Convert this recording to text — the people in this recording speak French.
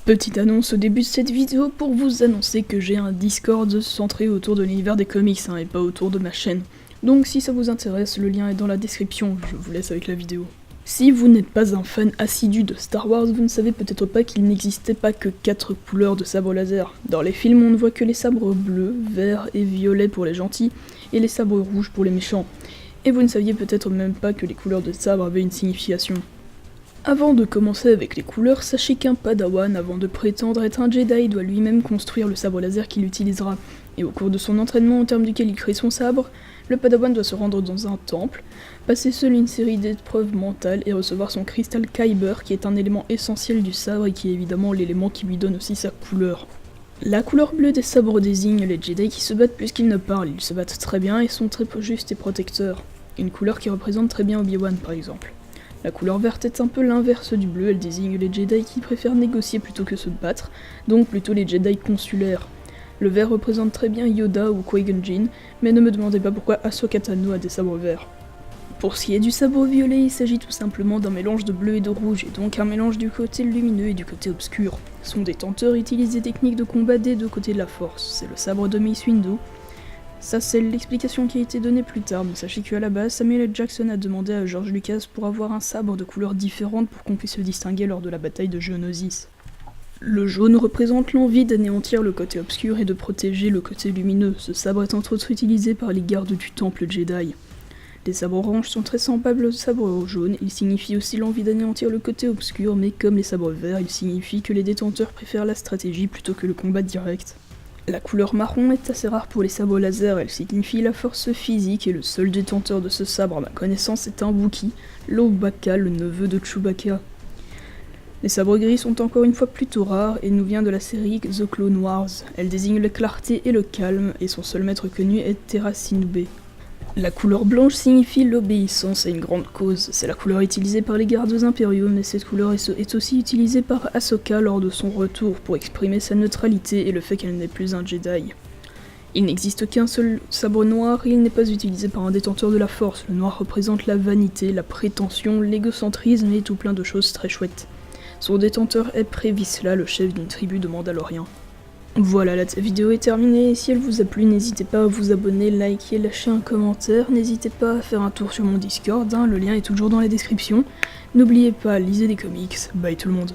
Petite annonce au début de cette vidéo pour vous annoncer que j'ai un Discord centré autour de l'univers des comics et pas autour de ma chaîne. Donc si ça vous intéresse, le lien est dans la description, je vous laisse avec la vidéo. Si vous n'êtes pas un fan assidu de Star Wars, vous ne savez peut-être pas qu'il n'existait pas que 4 couleurs de sabre laser. Dans les films, on ne voit que les sabres bleus, verts et violets pour les gentils, et les sabres rouges pour les méchants. Et vous ne saviez peut-être même pas que les couleurs de sabre avaient une signification. Avant de commencer avec les couleurs, sachez qu'un padawan, avant de prétendre être un Jedi, doit lui-même construire le sabre laser qu'il utilisera. Et au cours de son entraînement, au terme duquel il crée son sabre, le padawan doit se rendre dans un temple, passer seul une série d'épreuves mentales et recevoir son cristal Kyber, qui est un élément essentiel du sabre et qui est évidemment l'élément qui lui donne aussi sa couleur. La couleur bleue des sabres désigne les Jedi qui se battent plus qu'ils ne parlent, ils se battent très bien et sont très justes et protecteurs. Une couleur qui représente très bien Obi-Wan par exemple. La couleur verte est un peu l'inverse du bleu, elle désigne les Jedi qui préfèrent négocier plutôt que se battre, donc plutôt les Jedi consulaires. Le vert représente très bien Yoda ou Qui-Gon Jinn, mais ne me demandez pas pourquoi Ahsoka Tano a des sabres verts. Pour ce qui est du sabre violet, il s'agit tout simplement d'un mélange de bleu et de rouge, et donc un mélange du côté lumineux et du côté obscur. Son détenteur utilise des techniques de combat des deux côtés de la force, c'est le sabre de Mace Windu. Ça c'est l'explication qui a été donnée plus tard, mais sachez qu'à la base, Samuel L. Jackson a demandé à George Lucas pour avoir un sabre de couleurs différentes pour qu'on puisse le distinguer lors de la bataille de Geonosis. Le jaune représente l'envie d'anéantir le côté obscur et de protéger le côté lumineux. Ce sabre est entre autres utilisé par les gardes du temple Jedi. Les sabres oranges sont très semblables aux sabres jaunes, ils signifient aussi l'envie d'anéantir le côté obscur, mais comme les sabres verts, ils signifient que les détenteurs préfèrent la stratégie plutôt que le combat direct. La couleur marron est assez rare pour les sabres laser, elle signifie la force physique et le seul détenteur de ce sabre à ma connaissance est un Wookiee, Lowbacca, le neveu de Chewbacca. Les sabres gris sont encore une fois plutôt rares et nous vient de la série The Clone Wars. Elle désigne la clarté et le calme et son seul maître connu est Terra Sinube. La couleur blanche signifie l'obéissance à une grande cause, c'est la couleur utilisée par les gardes impériaux, mais cette couleur est aussi utilisée par Ahsoka lors de son retour pour exprimer sa neutralité et le fait qu'elle n'est plus un Jedi. Il n'existe qu'un seul sabre noir et il n'est pas utilisé par un détenteur de la force, le noir représente la vanité, la prétention, l'égocentrisme et tout plein de choses très chouettes. Son détenteur est Previsla, le chef d'une tribu de Mandaloriens. Voilà, la vidéo est terminée, et si elle vous a plu, n'hésitez pas à vous abonner, liker, lâcher un commentaire, n'hésitez pas à faire un tour sur mon Discord, le lien est toujours dans la description. N'oubliez pas, lisez des comics, bye tout le monde.